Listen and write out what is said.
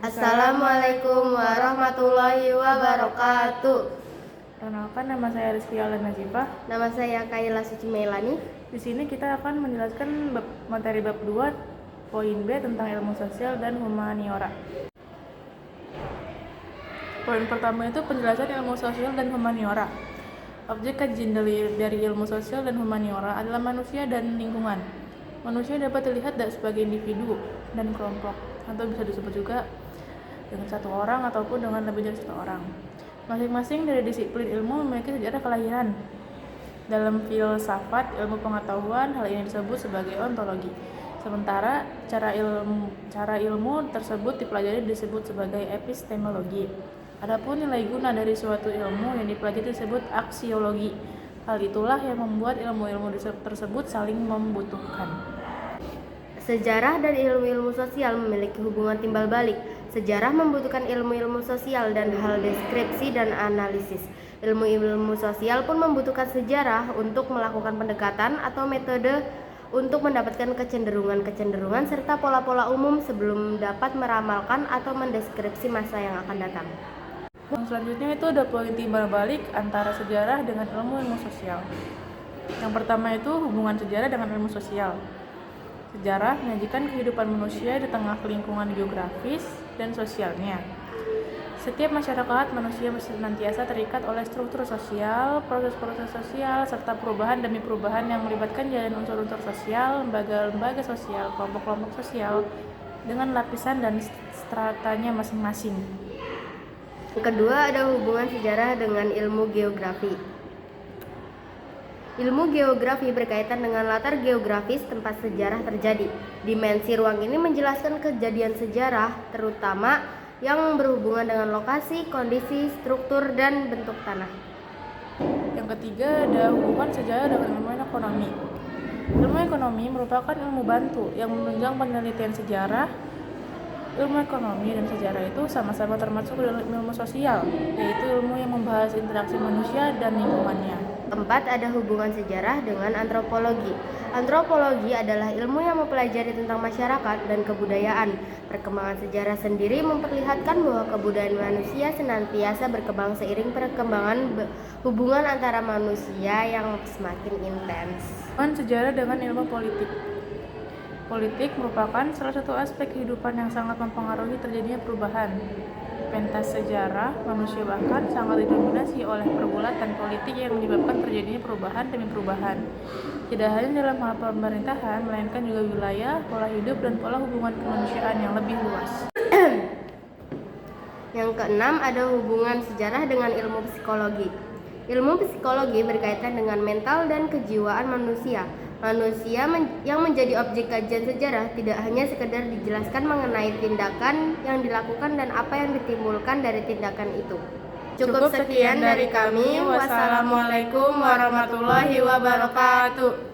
Assalamualaikum warahmatullahi wabarakatuh. Perkenalkan, nama saya Rizky Allen Najibah. Nama saya Kaila Suci Melani. Di sini kita akan menjelaskan materi bab 2 poin B tentang ilmu sosial dan humaniora. Poin pertama itu penjelasan ilmu sosial dan humaniora. Objek kajian dari ilmu sosial dan humaniora adalah manusia dan lingkungan. Manusia dapat dilihat sebagai individu dan kelompok, atau bisa disebut juga dengan satu orang ataupun dengan lebih dari satu orang. Masing-masing dari disiplin ilmu memiliki sejarah kelahiran. Dalam filsafat ilmu pengetahuan, hal ini disebut sebagai ontologi. Sementara cara ilmu tersebut dipelajari disebut sebagai epistemologi. Adapun nilai guna dari suatu ilmu yang dipelajari disebut aksiologi. Hal itulah yang membuat ilmu-ilmu tersebut saling membutuhkan. Sejarah dan ilmu-ilmu sosial memiliki hubungan timbal balik. Sejarah membutuhkan ilmu-ilmu sosial dan hal deskripsi dan analisis. Ilmu-ilmu sosial pun membutuhkan sejarah untuk melakukan pendekatan atau metode untuk mendapatkan kecenderungan-kecenderungan serta pola-pola umum sebelum dapat meramalkan atau mendeskripsi masa yang akan datang. Selanjutnya itu ada poin timbal balik antara sejarah dengan ilmu sosial. Yang pertama itu hubungan sejarah dengan ilmu sosial. Sejarah menyajikan kehidupan manusia di tengah lingkungan geografis dan sosialnya. Setiap masyarakat manusia senantiasa terikat oleh struktur sosial, proses-proses sosial, serta perubahan demi perubahan yang melibatkan jalan unsur-unsur sosial, lembaga-lembaga sosial, kelompok-kelompok sosial, dengan lapisan dan stratanya masing-masing. Kedua, ada hubungan sejarah dengan ilmu geografi. Ilmu geografi berkaitan dengan latar geografis tempat sejarah terjadi. Dimensi ruang ini menjelaskan kejadian sejarah, terutama yang berhubungan dengan lokasi, kondisi, struktur, dan bentuk tanah. Yang ketiga, ada hubungan sejarah dengan ilmu ekonomi. Ilmu ekonomi merupakan ilmu bantu yang menunjang penelitian sejarah. Ilmu ekonomi dan sejarah itu sama-sama termasuk dalam ilmu sosial, yaitu ilmu yang membahas interaksi manusia dan lingkungannya. Keempat, ada hubungan sejarah dengan antropologi. Antropologi adalah ilmu yang mempelajari tentang masyarakat dan kebudayaan. Perkembangan sejarah sendiri memperlihatkan bahwa kebudayaan manusia senantiasa berkembang seiring perkembangan hubungan antara manusia yang semakin intens. Hubungan sejarah dengan ilmu politik. Politik merupakan salah satu aspek kehidupan yang sangat mempengaruhi terjadinya perubahan. Pentas sejarah manusia bahkan sangat didominasi oleh pergulatan politik yang menyebabkan terjadinya perubahan demi perubahan. Tidak hanya dalam hal pemerintahan, melainkan juga wilayah, pola hidup, dan pola hubungan kemanusiaan yang lebih luas. Yang keenam, ada hubungan sejarah dengan ilmu psikologi. Ilmu psikologi berkaitan dengan mental dan kejiwaan manusia. Manusia yang menjadi objek kajian sejarah tidak hanya sekedar dijelaskan mengenai tindakan yang dilakukan dan apa yang ditimbulkan dari tindakan itu. Cukup sekian dari kami. Wassalamualaikum warahmatullahi wabarakatuh.